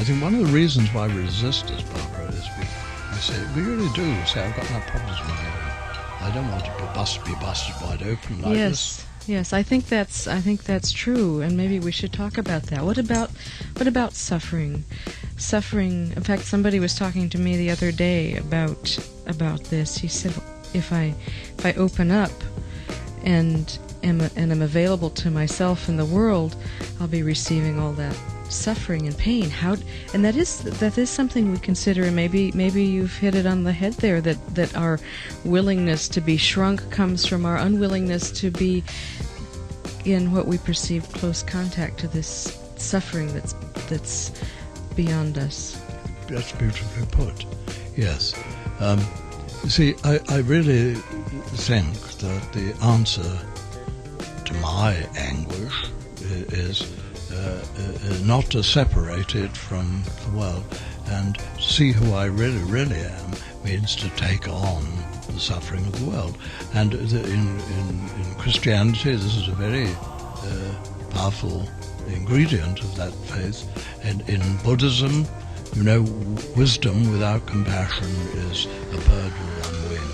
think one of the reasons why we resist this, Barbara, is we say, we really do say, I've got enough problems of my own. I don't want to be busted wide open like this. Yes, I think that's true, and maybe we should talk about that. What about suffering? Suffering. In fact, somebody was talking to me the other day about this. He said, if I open up and am available to myself and the world, I'll be receiving all that suffering and pain. And that is something we consider, and maybe you've hit it on the head there, that our willingness to be shrunk comes from our unwillingness to be in what we perceive close contact to this suffering that's beyond us. That's beautifully put. Yes. You see, I really think that the answer to my anguish is not to separate it from the world, and see who I really, really am means to take on the suffering of the world. And in Christianity, this is a very powerful ingredient of that faith. And in Buddhism, wisdom without compassion is a bird with one wing,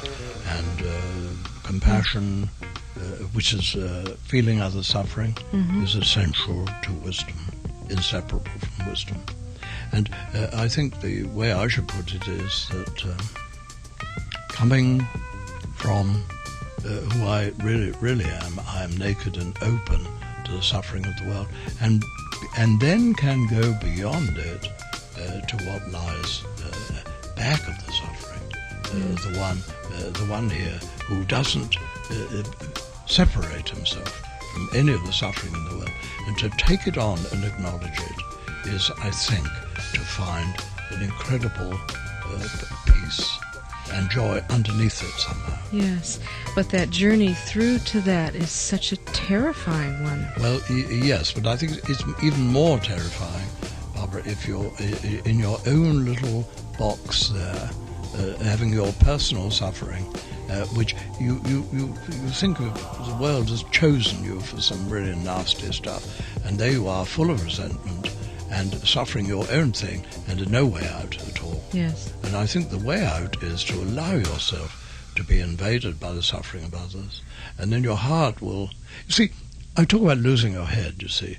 and compassion, which is feeling other suffering, is essential to wisdom, inseparable from wisdom. And I think the way I should put it is that coming from who I really, really am, I am naked and open to the suffering of the world, and then can go beyond it to what lies back of the suffering, the one here who doesn't separate himself from any of the suffering in the world, and to take it on and acknowledge it is, I think, to find an incredible peace and joy underneath it somehow. Yes, but that journey through to that is such a terrifying one. Well, yes, but I think it's even more terrifying, Barbara, if you're in your own little box there, having your personal suffering, which you think of the world has chosen you for some really nasty stuff, and there you are, full of resentment and suffering your own thing, and no way out at all. Yes. And I think the way out is to allow yourself to be invaded by the suffering of others, and then your heart will... You see, I talk about losing your head, you see.